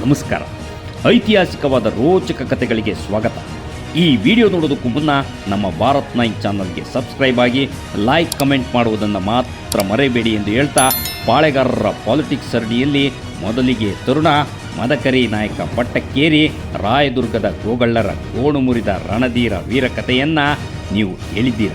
ನಮಸ್ಕಾರ. ಐತಿಹಾಸಿಕವಾದ ರೋಚಕ ಕಥೆಗಳಿಗೆ ಸ್ವಾಗತ. ಈ ವಿಡಿಯೋ ನೋಡೋದಕ್ಕೂ ಮುನ್ನ ನಮ್ಮ ಭಾರತ್ 9 ಚಾನಲ್ಗೆ ಸಬ್ಸ್ಕ್ರೈಬ್ ಆಗಿ ಲೈಕ್ ಕಮೆಂಟ್ ಮಾಡುವುದನ್ನು ಮಾತ್ರ ಮರೆಯಬೇಡಿ ಎಂದು ಹೇಳ್ತಾ, ಪಾಳೆಗಾರರ ಪಾಲಿಟಿಕ್ಸ್ ಸರಣಿಯಲ್ಲಿ ಮೊದಲಿಗೆ ತರುಣ ಮದಕರಿ ನಾಯಕ ಪಟ್ಟಕ್ಕೇರಿ ರಾಯದುರ್ಗದ ಗೋಗಳ್ಳರ ಗೋಣು ಮುರಿದ ರಣಧೀರ ವೀರಕಥೆಯನ್ನು ನೀವು ಕೇಳಿದ್ದೀರ.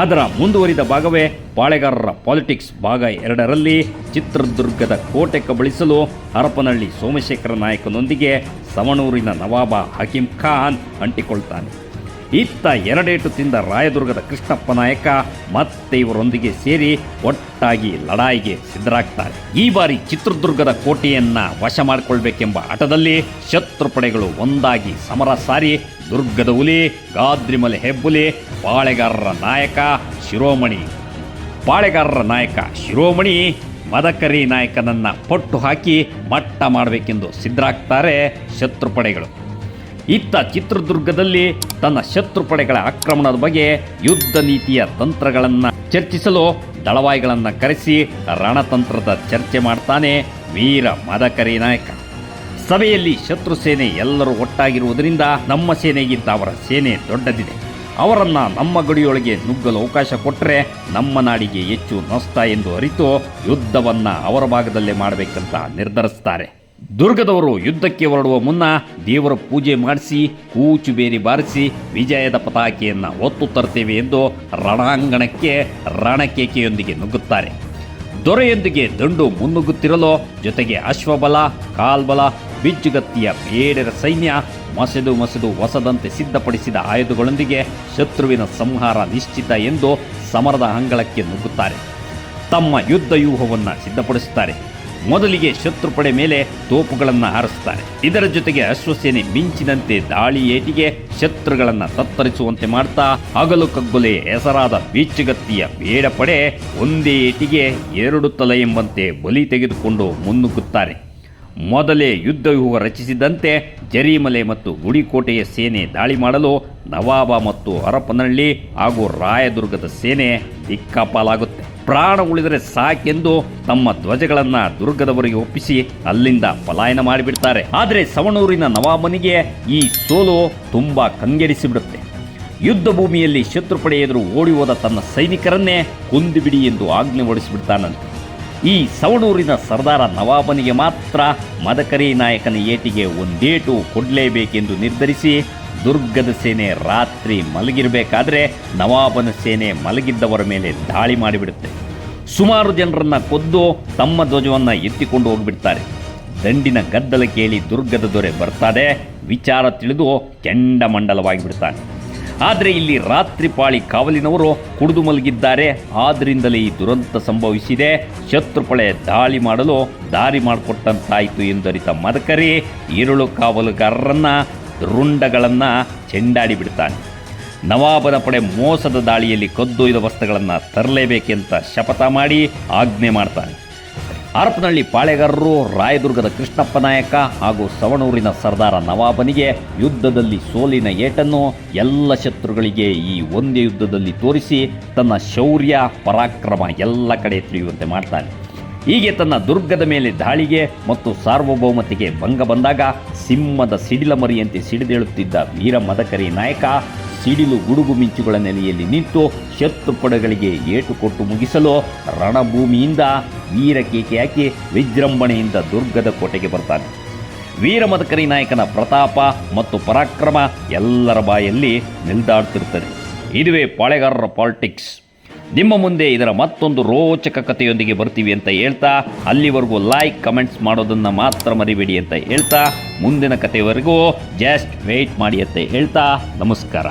ಅದರ ಮುಂದುವರಿದ ಭಾಗವೇ ಪಾಳೆಗಾರರ ಪಾಲಿಟಿಕ್ಸ್ ಭಾಗ 2ರಲ್ಲಿ ಚಿತ್ರದುರ್ಗದ ಕೋಟೆ ಕಬಳಿಸಲು ಹರಪನಹಳ್ಳಿ ಸೋಮಶೇಖರ ನಾಯಕನೊಂದಿಗೆ ಸವಣೂರಿನ ನವಾಬ ಹಕೀಂ ಖಾನ್ ಅಂಟಿಕೊಳ್ತಾನೆ. ಇತ್ತ ಎರಡೇಟು ತಿಂದ ರಾಯದುರ್ಗದ ಕೃಷ್ಣಪ್ಪ ನಾಯಕ ಮತ್ತೆ ಇವರೊಂದಿಗೆ ಸೇರಿ ಒಟ್ಟಾಗಿ ಲಡಾಯಿಗೆ ಸಿದ್ಧರಾಗ್ತಾರೆ. ಈ ಬಾರಿ ಚಿತ್ರದುರ್ಗದ ಕೋಟೆಯನ್ನು ವಶ ಮಾಡಿಕೊಳ್ಬೇಕೆಂಬ ಹಠದಲ್ಲಿ ಶತ್ರುಪಡೆಗಳು ಒಂದಾಗಿ ಸಮರ ಸಾರಿ ದುರ್ಗದ ಹುಲಿ ಗಾದ್ರಿಮಲೆ ಹೆಬ್ಬುಲಿ ಪಾಳೆಗಾರರ ನಾಯಕ ಶಿರೋಮಣಿ ಮದಕರಿ ನಾಯಕನನ್ನು ಪಟ್ಟು ಹಾಕಿ ಮಟ್ಟ ಮಾಡಬೇಕೆಂದು ಸಿದ್ಧರಾಗ್ತಾರೆ ಶತ್ರುಪಡೆಗಳು. ಇತ್ತ ಚಿತ್ರದುರ್ಗದಲ್ಲಿ ತನ್ನ ಶತ್ರುಪಡೆಗಳ ಆಕ್ರಮಣದ ಬಗ್ಗೆ ಯುದ್ಧ ನೀತಿಯ ತಂತ್ರಗಳನ್ನು ಚರ್ಚಿಸಲು ದಳವಾಯಿಗಳನ್ನು ಕರೆಸಿ ರಣತಂತ್ರದ ಚರ್ಚೆ ಮಾಡ್ತಾನೆ ವೀರ ಮದಕರಿ ನಾಯಕ. ಸಭೆಯಲ್ಲಿ ಶತ್ರು ಸೇನೆ ಎಲ್ಲರೂ ಒಟ್ಟಾಗಿರುವುದರಿಂದ ನಮ್ಮ ಸೇನೆಗಿಂತ ಅವರ ಸೇನೆ ದೊಡ್ಡದಿದೆ. ಅವರನ್ನು ನಮ್ಮ ಗಡಿಯೊಳಗೆ ನುಗ್ಗಲು ಅವಕಾಶ ಕೊಟ್ಟರೆ ನಮ್ಮ ನಾಡಿಗೆ ಹೆಚ್ಚು ನಷ್ಟ ಎಂದು ಅರಿತು ಯುದ್ಧವನ್ನು ಅವರ ಭಾಗದಲ್ಲೇ ಮಾಡಬೇಕಂತ ನಿರ್ಧರಿಸ್ತಾರೆ. ದುರ್ಗದವರು ಯುದ್ಧಕ್ಕೆ ಹೊರಡುವ ಮುನ್ನ ದೇವರ ಪೂಜೆ ಮಾಡಿಸಿ ಕೂಚು ಬೇರಿ ಬಾರಿಸಿ ವಿಜಯದ ಪತಾಕೆಯನ್ನು ಹೊತ್ತು ತರ್ತೇವೆ ಎಂದು ರಣಾಂಗಣಕ್ಕೆ ರಣಕೇಕೆಯೊಂದಿಗೆ ನುಗ್ಗುತ್ತಾರೆ. ದೊರೆಯೊಂದಿಗೆ ದಂಡು ಮುನ್ನುಗ್ಗುತ್ತಿರಲು ಜೊತೆಗೆ ಅಶ್ವಬಲ ಕಾಲ್ಬಲ ಬಿಜ್ಜುಗತ್ತಿಯ ಬೇಡರ ಸೈನ್ಯ ಮಸೆದು ಹೊಸದಂತೆ ಸಿದ್ಧಪಡಿಸಿದ ಆಯುಧಗಳೊಂದಿಗೆ ಶತ್ರುವಿನ ಸಂಹಾರ ನಿಶ್ಚಿತ ಎಂದು ಸಮರದ ಅಂಗಳಕ್ಕೆ ನುಗ್ಗುತ್ತಾರೆ. ತಮ್ಮ ಯುದ್ಧ ವ್ಯೂಹವನ್ನು ಸಿದ್ಧಪಡಿಸುತ್ತಾರೆ. ಮೊದಲಿಗೆ ಶತ್ರುಪಡೆ ಮೇಲೆ ತೋಪುಗಳನ್ನು ಹಾರಿಸುತ್ತಾರೆ. ಇದರ ಜೊತೆಗೆ ಅಶ್ವಸೇನೆ ಮಿಂಚಿನಂತೆ ದಾಳಿ ಏಟಿಗೆ ಶತ್ರುಗಳನ್ನು ತತ್ತರಿಸುವಂತೆ ಮಾಡ್ತಾ ಹಗಲು ಕಗ್ಗೊಲೆ ಹೆಸರಾದ ಬಿಚ್ಚುಗತ್ತಿಯ ಬೇಡ ಪಡೆ ಒಂದೇ ಏಟಿಗೆ 2 ತಲೆ ಎಂಬಂತೆ ಬಲಿ ತೆಗೆದುಕೊಂಡು ಮುನ್ನುಗ್ಗುತ್ತಾರೆ. ಮೊದಲೇ ಯುದ್ಧ ವ್ಯೂಹ ರಚಿಸಿದಂತೆ ಜರಿಮಲೆ ಮತ್ತು ಗುಡಿಕೋಟೆಯ ಸೇನೆ ದಾಳಿ ಮಾಡಲು ನವಾಬ ಮತ್ತು ಹರಪನಹಳ್ಳಿ ಹಾಗೂ ರಾಯದುರ್ಗದ ಸೇನೆ ದಿಕ್ಕಾಪಾಲಾಗುತ್ತೆ. ಪ್ರಾಣ ಉಳಿದರೆ ಸಾಕೆಂದು ತಮ್ಮ ಧ್ವಜಗಳನ್ನು ದುರ್ಗದವರಿಗೆ ಒಪ್ಪಿಸಿ ಅಲ್ಲಿಂದ ಪಲಾಯನ ಮಾಡಿಬಿಡ್ತಾರೆ. ಆದರೆ ಸವಣೂರಿನ ನವಾಬನಿಗೆ ಈ ಸೋಲು ತುಂಬಾ ಕಂಗೆಡಿಸಿಬಿಡುತ್ತೆ. ಯುದ್ಧ ಭೂಮಿಯಲ್ಲಿ ಶತ್ರುಪಡೆ ಎದುರು ಓಡಿ ಹೋದ ತನ್ನ ಸೈನಿಕರನ್ನೇ ಕೊಂದುಬಿಡಿ ಎಂದು ಆಜ್ಞೆ ಹೊರಡಿಸಿಬಿಡ್ತಾನಂತೆ. ಈ ಸವಣೂರಿನ ಸರ್ದಾರ ನವಾಬನಿಗೆ ಮಾತ್ರ ಮದಕರಿ ನಾಯಕನ ಏಟಿಗೆ ಒಂದೇಟು ಕೊಡಲೇಬೇಕೆಂದು ನಿರ್ಧರಿಸಿ ದುರ್ಗದ ಸೇನೆ ರಾತ್ರಿ ಮಲಗಿರಬೇಕಾದ್ರೆ ನವಾಬನ ಸೇನೆ ಮಲಗಿದ್ದವರ ಮೇಲೆ ದಾಳಿ ಮಾಡಿಬಿಡುತ್ತೆ. ಸುಮಾರು ಜನರನ್ನು ಕೊಂದು ತಮ್ಮ ಧ್ವಜವನ್ನು ಎತ್ತಿಕೊಂಡು ಹೋಗಿಬಿಡ್ತಾರೆ. ದಂಡಿನ ಗದ್ದಲ ಕೇಳಿ ದುರ್ಗದ ದೊರೆ ಬರ್ತಾರೆ. ವಿಚಾರ ತಿಳಿದು ಕೆಂಡಮಂಡಲವಾಗಿಬಿಡ್ತಾನೆ. ಆದರೆ ಇಲ್ಲಿ ರಾತ್ರಿ ಪಾಳಿ ಕಾವಲಿನವರು ಕುಡಿದು ಮಲಗಿದ್ದಾರೆ. ಆದ್ದರಿಂದಲೇ ಈ ದುರಂತ ಸಂಭವಿಸಿದೆ. ಶತ್ರುಪಡೆ ದಾಳಿ ಮಾಡಲು ದಾರಿ ಮಾಡಿಕೊಟ್ಟಂತಾಯಿತು ಎಂದರಿತ ಮದಕರಿ ಈರುಳು ಕಾವಲುಗಾರರನ್ನ ರುಂಡಗಳನ್ನು ಚೆಂಡಾಡಿ ಬಿಡ್ತಾನೆ. ನವಾಬನ ಪಡೆ ಮೋಸದ ದಾಳಿಯಲ್ಲಿ ಕದ್ದೊಯ್ದ ವಸ್ತುಗಳನ್ನು ತರಲೇಬೇಕೆಂತ ಶಪಥ ಮಾಡಿ ಆಜ್ಞೆ ಮಾಡ್ತಾನೆ. ಹರಪನಹಳ್ಳಿ ಪಾಳೆಗಾರರು ರಾಯದುರ್ಗದ ಕೃಷ್ಣಪ್ಪ ನಾಯಕ ಹಾಗೂ ಸವಣೂರಿನ ಸರ್ದಾರ ನವಾಬನಿಗೆ ಯುದ್ಧದಲ್ಲಿ ಸೋಲಿನ ಏಟನ್ನು ಎಲ್ಲ ಶತ್ರುಗಳಿಗೆ ಈ ಒಂದೇ ಯುದ್ಧದಲ್ಲಿ ತೋರಿಸಿ ತನ್ನ ಶೌರ್ಯ ಪರಾಕ್ರಮ ಎಲ್ಲ ಕಡೆ ತಿಳಿಯುವಂತೆ ಮಾಡ್ತಾನೆ. ಹೀಗೆ ತನ್ನ ದುರ್ಗದ ಮೇಲೆ ದಾಳಿಗೆ ಮತ್ತು ಸಾರ್ವಭೌಮತೆಗೆ ಭಂಗ ಬಂದಾಗ ಸಿಂಹದ ಸಿಡಿಲ ಮರಿಯಂತೆ ಸಿಡಿದೇಳುತ್ತಿದ್ದ ವೀರ ಮದಕರಿ ನಾಯಕ ಸಿಡಿಲು ಗುಡುಗು ಮಿಂಚುಗಳ ನೆಲೆಯಲ್ಲಿ ನಿಂತು ಶತ್ರುಪಡೆಗಳಿಗೆ ಏಟು ಕೊಟ್ಟು ಮುಗಿಸಲು ರಣಭೂಮಿಯಿಂದ ವೀರಕೇಕೆ ಹಾಕಿ ವಿಜೃಂಭಣೆಯಿಂದ ದುರ್ಗದ ಕೋಟೆಗೆ ಬರ್ತಾನೆ. ವೀರ ಮದಕರಿ ನಾಯಕನ ಪ್ರತಾಪ ಮತ್ತು ಪರಾಕ್ರಮ ಎಲ್ಲರ ಬಾಯಲ್ಲಿ ನಿಲ್ದಾಡ್ತಿರ್ತದೆ. ಇದುವೇ ಪಾಳೆಗಾರರ ಪಾಲಿಟಿಕ್ಸ್. ನಿಮ್ಮ ಮುಂದೆ ಇದರ ಮತ್ತೊಂದು ರೋಚಕ ಕಥೆಯೊಂದಿಗೆ ಬರ್ತೀವಿ ಅಂತ ಹೇಳ್ತಾ, ಅಲ್ಲಿವರೆಗೂ ಲೈಕ್ ಕಮೆಂಟ್ಸ್ ಮಾಡೋದನ್ನು ಮಾತ್ರ ಮರಿಬೇಡಿ ಅಂತ ಹೇಳ್ತಾ, ಮುಂದಿನ ಕಥೆಯವರೆಗೂ ಜಸ್ಟ್ ವೆಯ್ಟ್ ಮಾಡಿ ಅಂತ ಹೇಳ್ತಾ ನಮಸ್ಕಾರ.